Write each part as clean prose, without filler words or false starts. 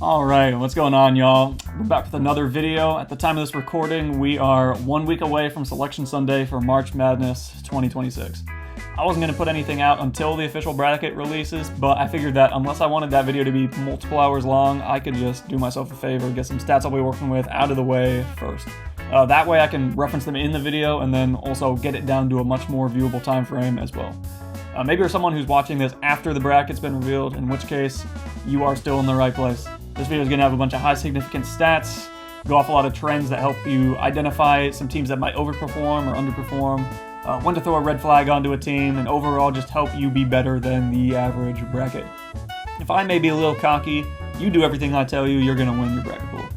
Alright, what's going on, y'all? We're back with another video. At the time of this recording, we are 1 week away from Selection Sunday for March Madness 2026. I wasn't going to put anything out until the official bracket releases, but I figured that unless I wanted that video to be multiple hours long, I could just do myself a favor, get some stats I'll be working with out of the way first. That way I can reference them in the video and then also get it down to a much more viewable time frame as well. Maybe you're someone who's watching this after the bracket's been revealed, in which case you are still in the right place. This video is going to have a bunch of high significance stats, go off a lot of trends that help you identify some teams that might overperform or underperform, when to throw a red flag onto a team, and overall just help you be better than the average bracket. If I may be a little cocky, you do everything I tell you, you're going to win your bracket pool.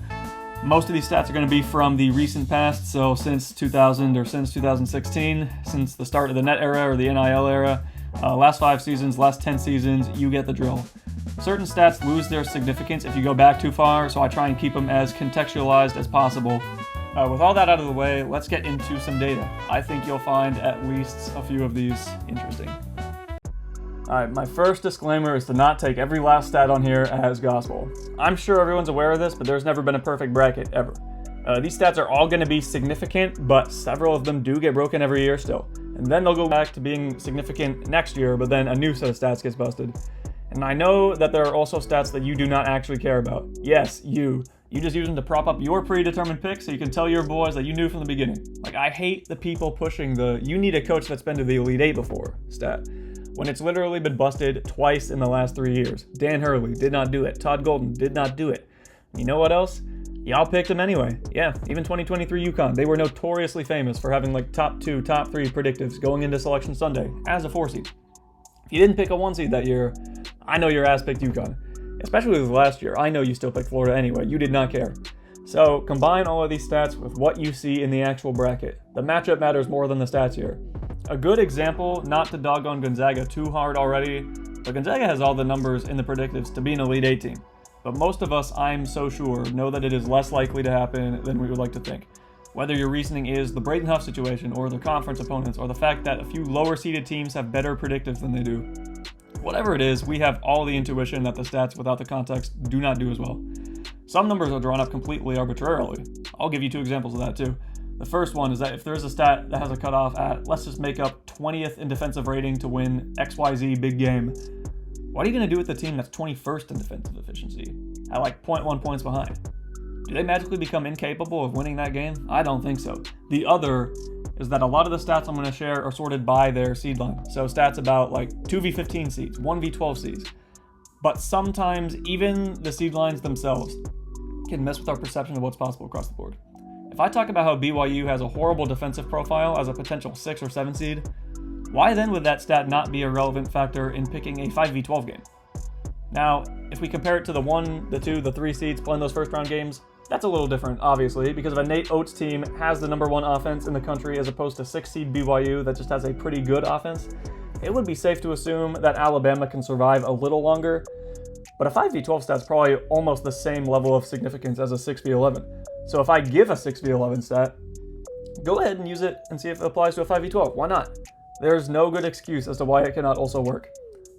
Most of these stats are going to be from the recent past, so since 2000 or since 2016, since the start of the net era or the NIL era, last 5 seasons, last 10 seasons, you get the drill. Certain stats lose their significance if you go back too far, so I try and keep them as contextualized as possible. With all that out of the way, let's get into some data. I think you'll find at least a few of these interesting. Alright, my first disclaimer is to not take every last stat on here as gospel. I'm sure everyone's aware of this, but there's never been a perfect bracket, ever. These stats are all going to be significant, but several of them do get broken every year still. And then they'll go back to being significant next year, but then a new set of stats gets busted. And I know that there are also stats that you do not actually care about. Yes, you. You just use them to prop up your predetermined pick so you can tell your boys that you knew from the beginning. Like, I hate the people pushing the "you need a coach that's been to the Elite Eight before" stat, when it's literally been busted twice in the last 3 years. Dan Hurley did not do it. Todd Golden did not do it. You know what else? Y'all picked them anyway. Yeah, even 2023 UConn, they were notoriously famous for having like top 2, top 3 predictives going into Selection Sunday as a 4 seed. If you didn't pick a 1 seed that year, I know your ass picked UConn. Especially this last year, I know you still picked Florida anyway. You did not care. So combine all of these stats with what you see in the actual bracket. The matchup matters more than the stats here. A good example, not to dog on Gonzaga too hard already, but Gonzaga has all the numbers in the predictives to be an Elite Eight team. But most of us, I'm so sure, know that it is less likely to happen than we would like to think. Whether your reasoning is the Braden Huff situation, or their conference opponents, or the fact that a few lower-seeded teams have better predictives than they do. Whatever it is, we have all the intuition that the stats without the context do not do as well. Some numbers are drawn up completely arbitrarily. I'll give you 2 examples of that too. The first one is that if there's a stat that has a cutoff at, let's just make up 20th in defensive rating to win XYZ big game, what are you going to do with the team that's 21st in defensive efficiency, at like 0.1 points behind? Do they magically become incapable of winning that game? I don't think so. The other is that a lot of the stats I'm going to share are sorted by their seed line. So stats about like 2v15 seeds, 1v12 seeds. But sometimes even the seed lines themselves can mess with our perception of what's possible across the board. If I talk about how BYU has a horrible defensive profile as a potential 6 or 7 seed, why then would that stat not be a relevant factor in picking a 5v12 game? Now, if we compare it to the 1, the 2, the 3 seeds playing those first round games, that's a little different, obviously, because if a Nate Oates team has the number 1 offense in the country as opposed to 6 seed BYU that just has a pretty good offense, it would be safe to assume that Alabama can survive a little longer. But a 5v12 stat's probably almost the same level of significance as a 6v11. So if I give a 6v11 stat, go ahead and use it and see if it applies to a 5v12. Why not? There's no good excuse as to why it cannot also work.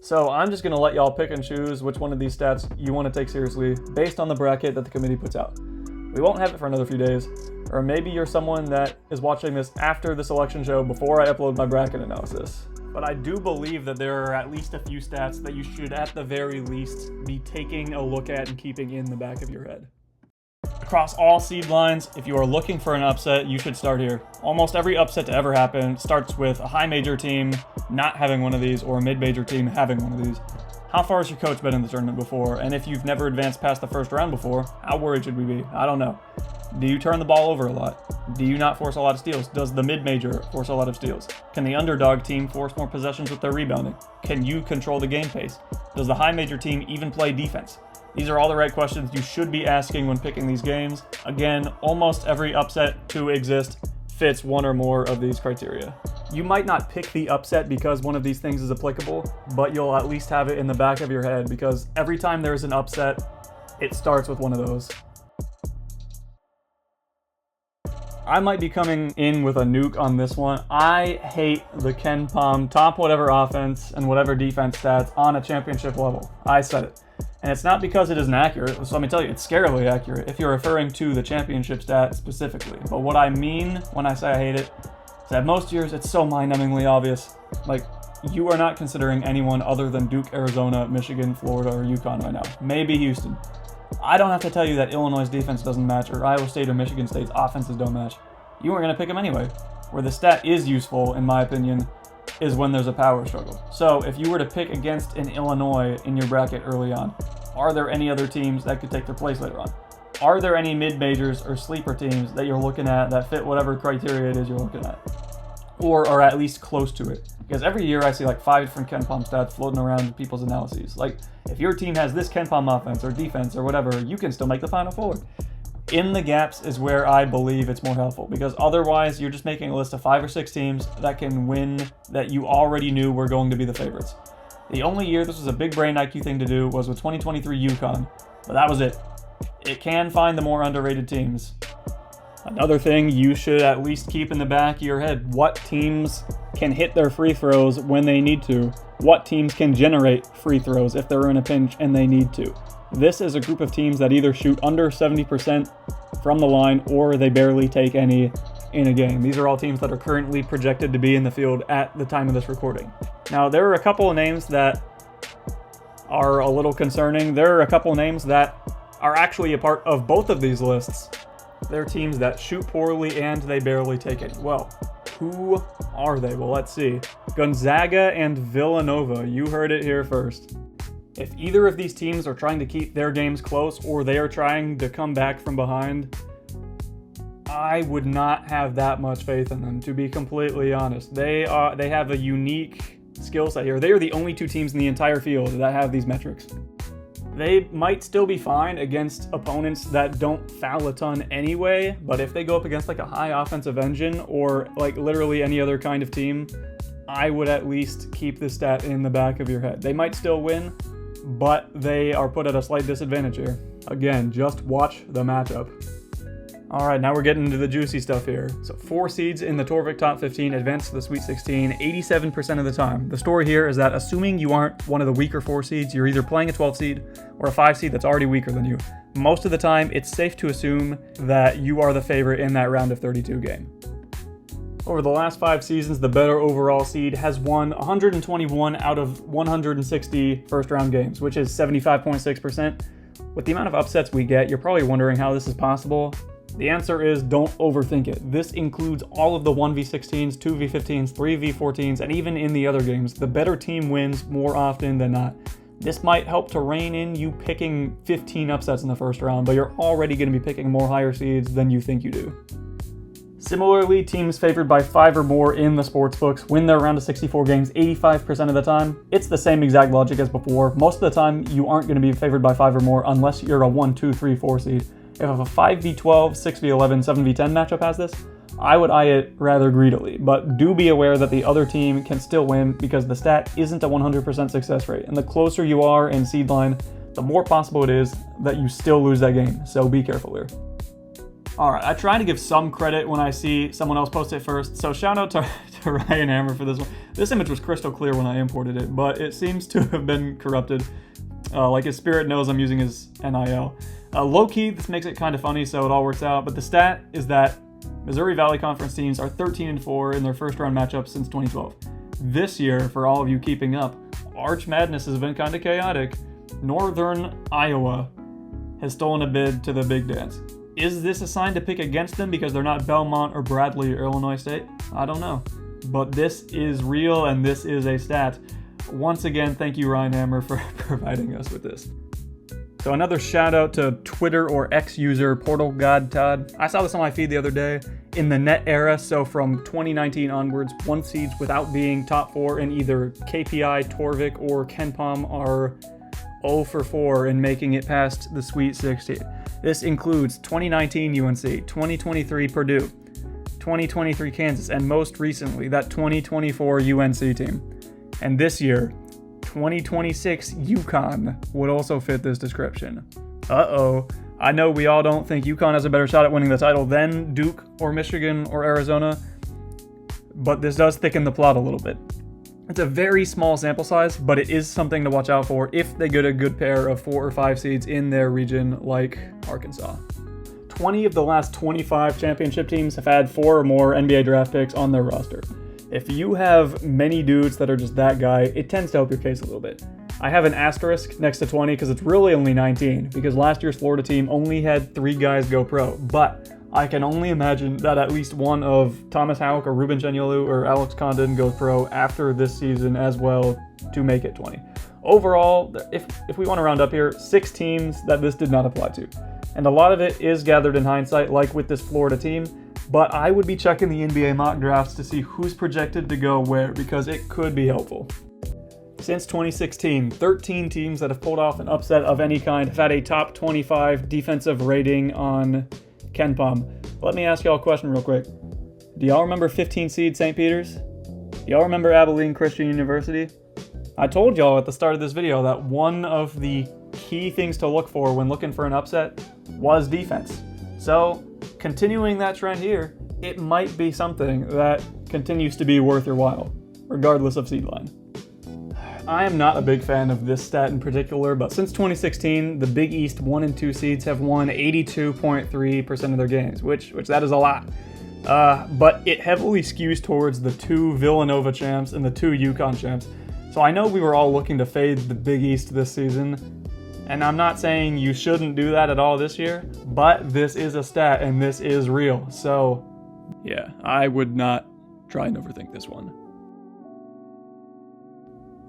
So I'm just going to let y'all pick and choose which one of these stats you want to take seriously based on the bracket that the committee puts out. We won't have it for another few days, or maybe you're someone that is watching this after the selection show before I upload my bracket analysis. But I do believe that there are at least a few stats that you should at the very least be taking a look at and keeping in the back of your head. Across all seed lines, if you are looking for an upset, you should start here. Almost every upset to ever happen starts with a high major team not having one of these or a mid-major team having one of these. How far has your coach been in the tournament before? And if you've never advanced past the first round before, how worried should we be? I don't know. Do you turn the ball over a lot? Do you not force a lot of steals? Does the mid-major force a lot of steals? Can the underdog team force more possessions with their rebounding? Can you control the game pace? Does the high major team even play defense? These are all the right questions you should be asking when picking these games. Again, almost every upset to exist fits one or more of these criteria. You might not pick the upset because one of these things is applicable, but you'll at least have it in the back of your head because every time there's an upset, it starts with one of those. I might be coming in with a nuke on this one. I hate the KenPom top whatever offense and whatever defense stats on a championship level. I said it. And it's not because it isn't accurate, so let me tell you, it's scarily accurate if you're referring to the championship stat specifically. But what I mean when I say I hate it is that most years it's so mind-numbingly obvious. Like, you are not considering anyone other than Duke, Arizona, Michigan, Florida, or UConn right now. Maybe Houston. I don't have to tell you that Illinois' defense doesn't match, or Iowa State or Michigan State's offenses don't match. You weren't going to pick them anyway. Where the stat is useful, in my opinion, is when there's a power struggle. So if you were to pick against an Illinois in your bracket early on, are there any other teams that could take their place later on? Are there any mid-majors or sleeper teams that you're looking at that fit whatever criteria it is you're looking at? Or are at least close to it? Because every year I see like 5 different KenPom stats floating around in people's analyses. Like, if your team has this KenPom offense or defense or whatever, you can still make the Final Four. In the gaps is where I believe it's more helpful, because otherwise you're just making a list of 5 or 6 teams that can win that you already knew were going to be the favorites. The only year this was a big brain IQ thing to do was with 2023 UConn, but that was it. It can find the more underrated teams. Another thing you should at least keep in the back of your head: what teams can hit their free throws when they need to? What teams can generate free throws if they're in a pinch and they need to? This is a group of teams that either shoot under 70% from the line or they barely take any in a game. These are all teams that are currently projected to be in the field at the time of this recording. Now, there are a couple of names that are a little concerning. There are a couple of names that are actually a part of both of these lists. They're teams that shoot poorly and they barely take any. Well, who are they? Well, let's see. Gonzaga and Villanova. You heard it here first. If either of these teams are trying to keep their games close or they are trying to come back from behind, I would not have that much faith in them, to be completely honest. They have a unique skill set here. They are the only 2 teams in the entire field that have these metrics. They might still be fine against opponents that don't foul a ton anyway, but if they go up against like a high offensive engine or like literally any other kind of team, I would at least keep this stat in the back of your head. They might still win, but they are put at a slight disadvantage here. Again, just watch the matchup. All right, now we're getting into the juicy stuff here. So 4 seeds in the Torvik Top 15 advance to the Sweet 16 87% of the time. The story here is that assuming you aren't one of the weaker 4 seeds, you're either playing a 12 seed or a 5 seed that's already weaker than you. Most of the time, it's safe to assume that you are the favorite in that round of 32 game. Over the last 5 seasons, the better overall seed has won 121 out of 160 first-round games, which is 75.6%. With the amount of upsets we get, you're probably wondering how this is possible. The answer is don't overthink it. This includes all of the 1v16s, 2v15s, 3v14s, and even in the other games, the better team wins more often than not. This might help to rein in you picking 15 upsets in the first round, but you're already going to be picking more higher seeds than you think you do. Similarly, teams favored by 5 or more in the sportsbooks win their round of 64 games 85% of the time. It's the same exact logic as before. Most of the time, you aren't going to be favored by 5 or more unless you're a 1, 2, 3, 4 seed. If a 5v12, 6v11, 7v10 matchup has this, I would eye it rather greedily, but do be aware that the other team can still win because the stat isn't a 100% success rate, and the closer you are in seed line, the more possible it is that you still lose that game, so be careful here. Alright, I try to give some credit when I see someone else post it first, so shout out to Ryan Hammer for this one. This image was crystal clear when I imported it, but it seems to have been corrupted. Like his spirit knows I'm using his NIL. Low-key, this makes it kind of funny, so it all works out, but the stat is that Missouri Valley Conference teams are 13-4 in their first-round matchups since 2012. This year, for all of you keeping up, Arch Madness has been kind of chaotic. Northern Iowa has stolen a bid to the Big Dance. Is this a sign to pick against them because they're not Belmont or Bradley or Illinois State? I don't know. But this is real and this is a stat. Once again, thank you, Ryan Hammer, for providing us with this. So another shout out to Twitter or X user Portal God Todd. I saw this on my feed the other day. In the net era, so from 2019 onwards, 1 seeds without being top 4 in either KPI, Torvik, or KenPom are 0 for 4 in making it past the Sweet 16. This includes 2019 UNC, 2023 Purdue, 2023 Kansas, and most recently, that 2024 UNC team. And this year, 2026 UConn would also fit this description. Uh-oh. I know we all don't think UConn has a better shot at winning the title than Duke or Michigan or Arizona, but this does thicken the plot a little bit. It's a very small sample size, but it is something to watch out for if they get a good pair of 4 or 5 seeds in their region like Arkansas. 20 of the last 25 championship teams have had 4 or more NBA draft picks on their roster. If you have many dudes that are just that guy, it tends to help your case a little bit. I have an asterisk next to 20 because it's really only 19, because last year's Florida team only had 3 guys go pro, but I can only imagine that at least one of Thomas Houck or Ruben Geniolu or Alex Condon goes pro after this season as well to make it 20. Overall, if we want to round up here, 6 teams that this did not apply to. And a lot of it is gathered in hindsight, like with this Florida team, but I would be checking the NBA mock drafts to see who's projected to go where, because it could be helpful. Since 2016, 13 teams that have pulled off an upset of any kind have had a top 25 defensive rating on KenPom. Let me ask y'all a question real quick. Do y'all remember 15 seed St. Peter's? Do y'all remember Abilene Christian University? I told y'all at the start of this video that one of the key things to look for when looking for an upset was defense. So, continuing that trend here, it might be something that continues to be worth your while, regardless of seed line. I am not a big fan of this stat in particular, but since 2016, the Big East 1 and 2 seeds have won 82.3% of their games, which that is a lot. But it heavily skews towards the 2 Villanova champs and the 2 UConn champs. So I know we were all looking to fade the Big East this season, and I'm not saying you shouldn't do that at all this year, but this is a stat and this is real. So yeah, I would not try and overthink this one.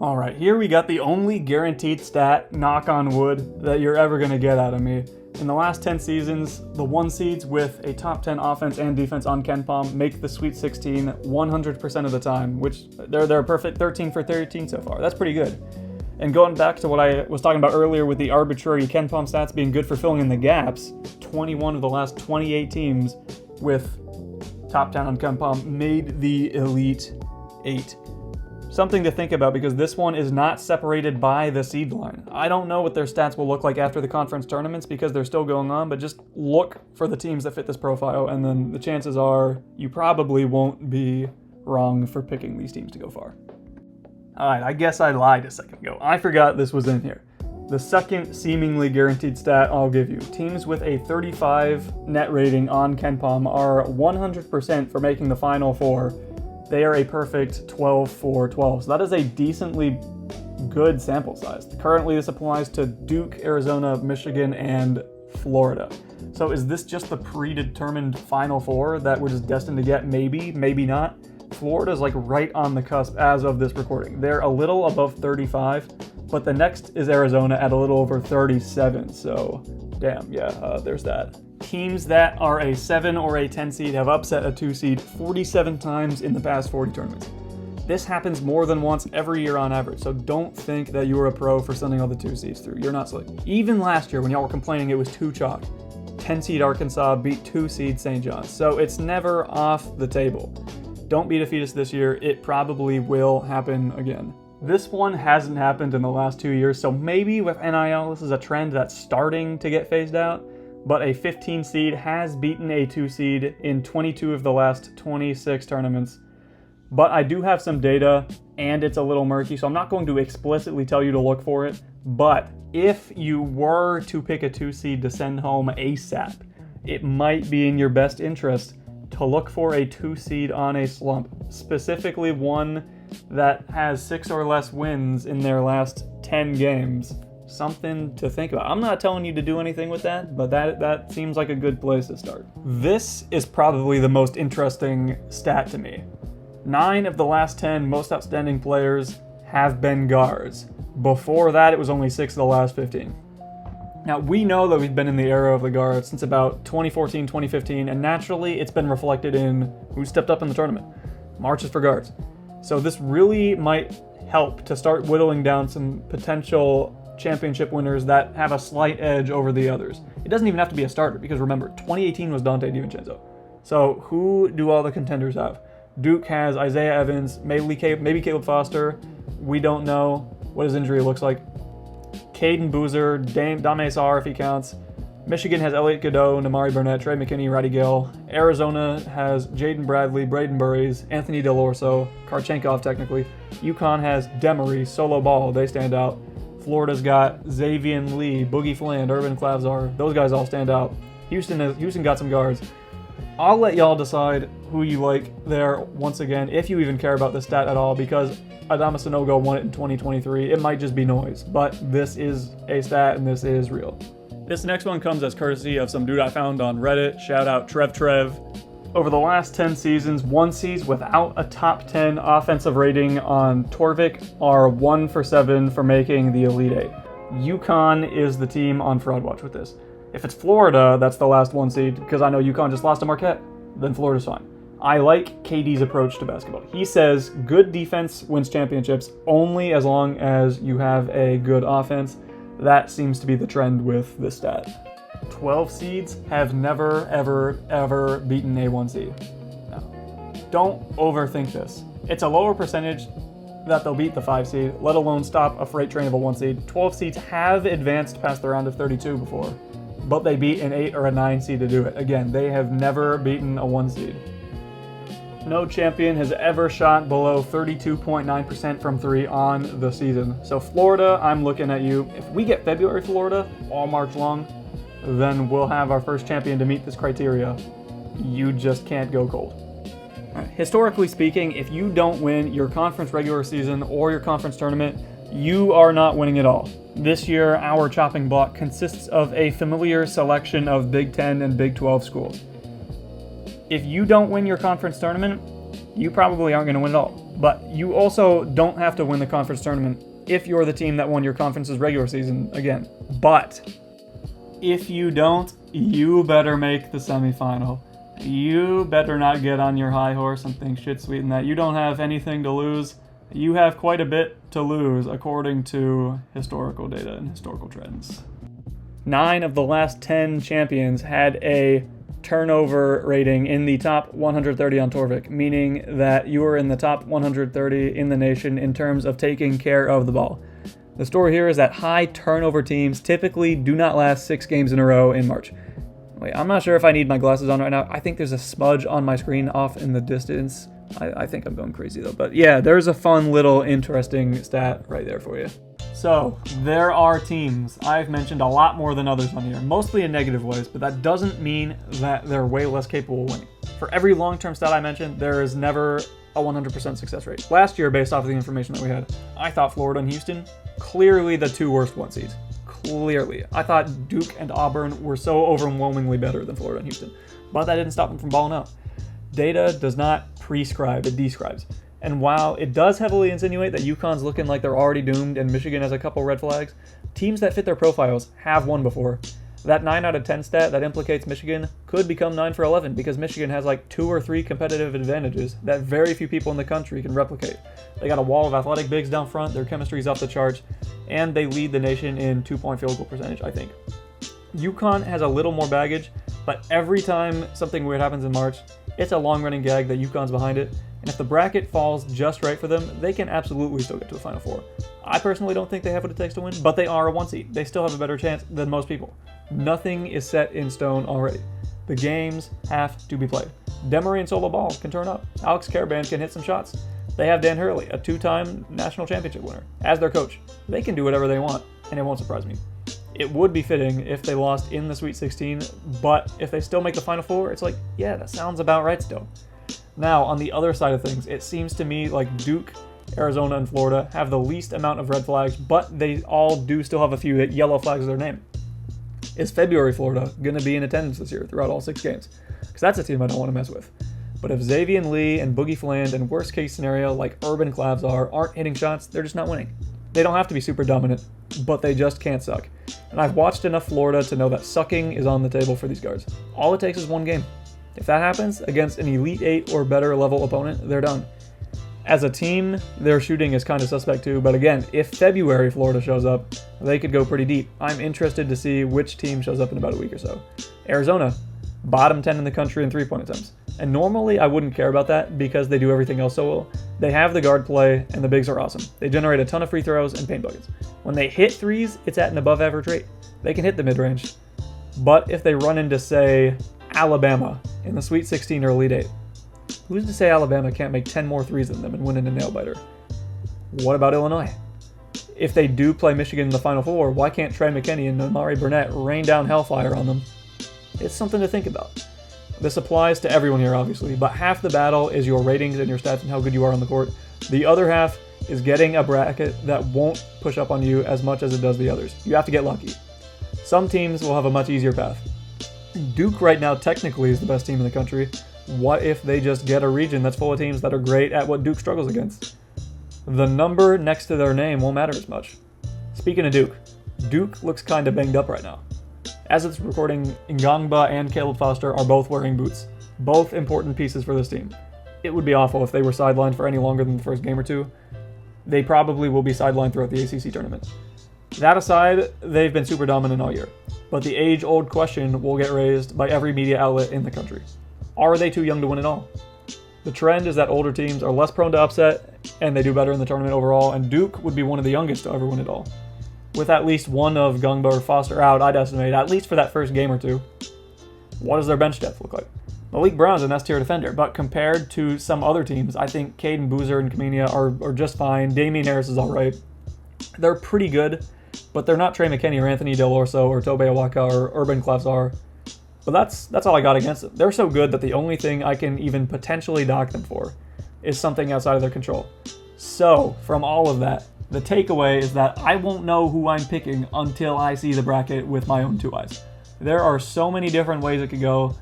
All right, here we got the only guaranteed stat, knock on wood, that you're ever going to get out of me. In the last 10 seasons, the 1 seeds with a top 10 offense and defense on KenPom make the Sweet 16 100% of the time, which they're a perfect 13 for 13 so far. That's pretty good. And going back to what I was talking about earlier with the arbitrary KenPom stats being good for filling in the gaps, 21 of the last 28 teams with top 10 on KenPom made the Elite 8. Something to think about, because this one is not separated by the seed line. I don't know what their stats will look like after the conference tournaments because they're still going on, but just look for the teams that fit this profile, and then the chances are you probably won't be wrong for picking these teams to go far. All right, I guess I lied a second ago. I forgot this was in here. The second seemingly guaranteed stat I'll give you. Teams with a 35 net rating on KenPom are 100% for making the Final Four. They are a perfect 12 for 12. So that is a decently good sample size. Currently, this applies to Duke, Arizona, Michigan, and Florida. So is this just the predetermined Final Four that we're just destined to get? Maybe, maybe not. Florida's like right on the cusp as of this recording. They're a little above 35, but the next is Arizona at a little over 37. So damn, yeah, there's that. Teams that are a 7 or a 10 seed have upset a 2 seed 47 times in the past 40 tournaments. This happens more than once every year on average, so don't think that you were a pro for sending all the 2 seeds through. You're not slick. Even last year when y'all were complaining it was too chalk, 10 seed Arkansas beat 2 seed St. John's, so it's never off the table. Don't be defeatist this year. It probably will happen again. This one hasn't happened in the last 2 years, so maybe with NIL this is a trend that's starting to get phased out. But a 15 seed has beaten a 2 seed in 22 of the last 26 tournaments. But I do have some data, and it's a little murky, so I'm not going to explicitly tell you to look for it. But if you were to pick a 2 seed to send home ASAP, it might be in your best interest to look for a 2 seed on a slump, specifically one that has 6 or less wins in their last 10 games. Something to think about. I'm not telling you to do anything with that, but that seems like a good place to start. This is probably the most interesting stat to me. 9 of the last 10 most outstanding players have been guards. Before that, it was only 6 of the last 15. Now, we know that we've been in the era of the guards since about 2014, 2015, and naturally, it's been reflected in who stepped up in the tournament. Marches for guards. So this really might help to start whittling down some potential championship winners that have a slight edge over the others. It doesn't even have to be a starter, because remember, 2018 was Dante DiVincenzo. So who do all the contenders have? Duke has Isaiah Evans, maybe Caleb Foster. We don't know what his injury looks like. Caden Boozer, Dame Sarr if he counts. Michigan has Elliot Godot, Namari Burnett, Trey McKinney, Roddy Gale. Arizona has Jaden Bradley, Braden Burries, Anthony Delorso, Karchenkov technically. UConn has Demery, Solo Ball, they stand out. Florida's got Xavier Lee, Boogie Fland, Urban Clavzar. Those guys all stand out. Houston got some guards. I'll let y'all decide who you like there once again, if you even care about this stat at all, because Adama Sanogo won it in 2023. It might just be noise, but this is a stat and this is real. This next one comes as courtesy of some dude I found on Reddit. Shout out Trev. Over the last 10 seasons, 1 seeds without a top 10 offensive rating on Torvik are 1 for 7 for making the Elite 8. UConn is the team on Fraud Watch with this. If it's Florida, that's the last 1 seed, because I know UConn just lost to Marquette, then Florida's fine. I like KD's approach to basketball. He says good defense wins championships only as long as you have a good offense. That seems to be the trend with this stat. 12 seeds have never, ever beaten a 1 seed. No. Don't overthink this. It's a lower percentage that they'll beat the 5 seed, let alone stop a freight train of a 1 seed. 12 seeds have advanced past the round of 32 before, but they beat an 8 or a 9 seed to do it. Again, they have never beaten a 1 seed. No champion has ever shot below 32.9% from 3 on the season. So Florida, I'm looking at you. If we get February Florida all March long, then we'll have our first champion to meet this criteria. You just can't go cold. Right. Historically speaking, if you don't win your conference regular season or your conference tournament, you are not winning at all. This year, our chopping block consists of a familiar selection of Big 10 and Big 12 schools. If you don't win your conference tournament, you probably aren't going to win at all. But you also don't have to win the conference tournament if you're the team that won your conference's regular season again. But if you don't, you better make the semifinal. You better not get on your high horse and think shit sweet in that. You don't have anything to lose. You have quite a bit to lose according to historical data and historical trends. 9 of the last 10 champions had a turnover rating in the top 130 on Torvik, meaning that you are in the top 130 in the nation in terms of taking care of the ball. The story here is that high turnover teams typically do not last 6 games in a row in March. Wait, I'm not sure if I need my glasses on right now. I think there's a smudge on my screen off in the distance. I think I'm going crazy though. But yeah, there's a fun little interesting stat right there for you. So, there are teams. I've mentioned a lot more than others on here, mostly in negative ways, but that doesn't mean that they're way less capable of winning. For every long-term stat I mentioned, there is never a 100% success rate. Last year, based off of the information that we had, I thought Florida and Houston, clearly the 2 worst 1 seeds. Clearly. I thought Duke and Auburn were so overwhelmingly better than Florida and Houston, but that didn't stop them from balling out. Data does not prescribe, it describes. And while it does heavily insinuate that UConn's looking like they're already doomed and Michigan has a couple red flags, teams that fit their profiles have won before. That 9 out of 10 stat that implicates Michigan could become 9 for 11 because Michigan has like 2 or 3 competitive advantages that very few people in the country can replicate. They got a wall of athletic bigs down front, their chemistry is off the charts, and they lead the nation in 2-point field goal percentage, I think. UConn has a little more baggage, but every time something weird happens in March, it's a long-running gag that UConn's behind it. And if the bracket falls just right for them, they can absolutely still get to the Final Four. I personally don't think they have what it takes to win, but they are a 1 seed. They still have a better chance than most people. Nothing is set in stone already. The games have to be played. Demery and Solo Ball can turn up. Alex Caravan can hit some shots. They have Dan Hurley, a 2-time national championship winner, as their coach. They can do whatever they want, and it won't surprise me. It would be fitting if they lost in the Sweet 16, but if they still make the Final Four, it's like, yeah, that sounds about right still. Now, on the other side of things, it seems to me like Duke, Arizona, and Florida have the least amount of red flags, but they all do still have a few yellow flags of their name. Is February Florida going to be in attendance this year throughout all 6 games? Because that's a team I don't want to mess with. But if Xavier Lee and Boogie Fland and worst case scenario like Urban Clavzar aren't hitting shots, they're just not winning. They don't have to be super dominant, but they just can't suck. And I've watched enough Florida to know that sucking is on the table for these guards. All it takes is 1 game. If that happens against an Elite 8 or better level opponent, they're done. As a team, their shooting is kind of suspect too, but again, if February Florida shows up, they could go pretty deep. I'm interested to see which team shows up in about a week or so. Arizona, bottom 10 in the country in 3-point attempts. And normally I wouldn't care about that because they do everything else so well. They have the guard play and the bigs are awesome. They generate a ton of free throws and paint buckets. When they hit threes, it's at an above average rate. They can hit the mid-range. But if they run into, say, Alabama in the Sweet 16 or Elite 8, who's to say Alabama can't make 10 more threes than them and win in a nail-biter? What about Illinois? If they do play Michigan in the Final Four, why can't Trey McKinney and Amari Burnett rain down hellfire on them? It's something to think about. This applies to everyone here, obviously, but half the battle is your ratings and your stats and how good you are on the court. The other half is getting a bracket that won't push up on you as much as it does the others. You have to get lucky. Some teams will have a much easier path. Duke right now technically is the best team in the country. What if they just get a region that's full of teams that are great at what Duke struggles against? The number next to their name won't matter as much. Speaking of Duke, Duke looks kind of banged up right now. As it's recording, Ngangba and Caleb Foster are both wearing boots. Both important pieces for this team. It would be awful if they were sidelined for any longer than the first game or two. They probably will be sidelined throughout the ACC tournament. That aside, they've been super dominant all year. But the age-old question will get raised by every media outlet in the country. Are they too young to win it all? The trend is that older teams are less prone to upset, and they do better in the tournament overall, and Duke would be one of the youngest to ever win it all. With at least one of Ngangba or Foster out, I'd estimate, at least for that first game or two. What does their bench depth look like? Malik Brown's an S-tier defender, but compared to some other teams, I think Caden Boozer and Kamenia are just fine. Damian Harris is alright. They're pretty good, but they're not Trey McKinney or Anthony Del Orso or Tobe Awaka or Urban Klafzar. But that's all I got against them. They're so good that the only thing I can even potentially dock them for is something outside of their control. So, from all of that, the takeaway is that I won't know who I'm picking until I see the bracket with my own two eyes. There are so many different ways it could go,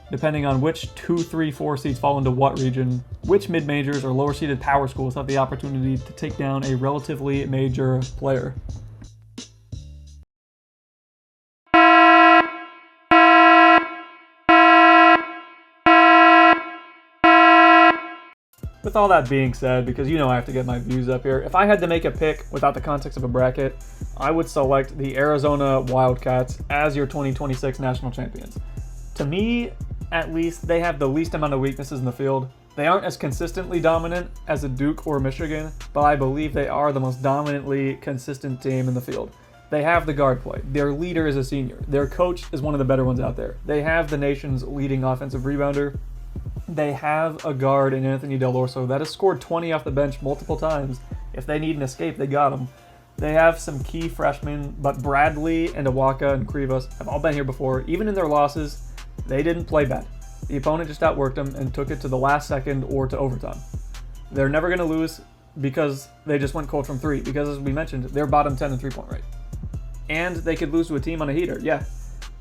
depending on which 2, 3, 4 seeds fall into what region, which mid-majors or lower-seeded power schools have the opportunity to take down a relatively major player. With all that being said, because you know I have to get my views up here, if I had to make a pick without the context of a bracket, I would select the Arizona Wildcats as your 2026 national champions. To me, at least, they have the least amount of weaknesses in the field. They aren't as consistently dominant as a Duke or Michigan, but I believe they are the most dominantly consistent team in the field. They have the guard play. Their leader is a senior. Their coach is one of the better ones out there. They have the nation's leading offensive rebounder. They have a guard in Anthony Del Orso that has scored 20 off the bench multiple times. If they need an escape, they got him. They have some key freshmen, but Bradley and Awaka and Krivas have all been here before. Even in their losses, they didn't play bad. The opponent just outworked them and took it to the last second or to overtime. They're never going to lose because they just went cold from three, because as we mentioned, they're bottom 10 in three-point rate. And they could lose to a team on a heater, yeah.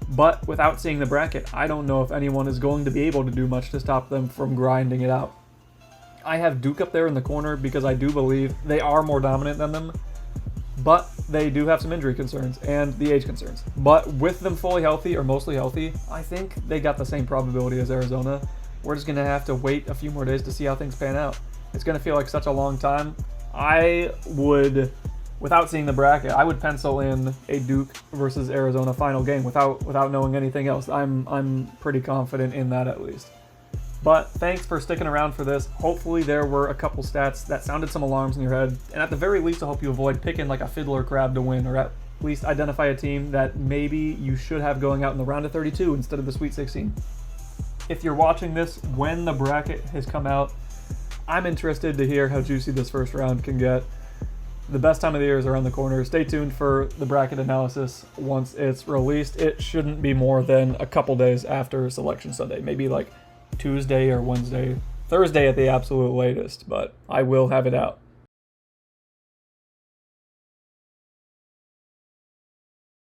But without seeing the bracket, I don't know if anyone is going to be able to do much to stop them from grinding it out. I have Duke up there in the corner because I do believe they are more dominant than them, but they do have some injury concerns and the age concerns. But with them fully healthy or mostly healthy, I think they got the same probability as Arizona. We're just going to have to wait a few more days to see how things pan out. It's going to feel like such a long time. I would, without seeing the bracket, I would pencil in a Duke versus Arizona final game without knowing anything else. I'm pretty confident in that at least. But thanks for sticking around for this. Hopefully there were a couple stats that sounded some alarms in your head. And at the very least, I hope you avoid picking like a fiddler crab to win, or at least identify a team that maybe you should have going out in the round of 32 instead of the Sweet 16. If you're watching this when the bracket has come out, I'm interested to hear how juicy this first round can get. The best time of the year is around the corner. Stay tuned for the bracket analysis once it's released. It shouldn't be more than a couple days after Selection Sunday, maybe like Tuesday or Wednesday, Thursday at the absolute latest, but I will have it out.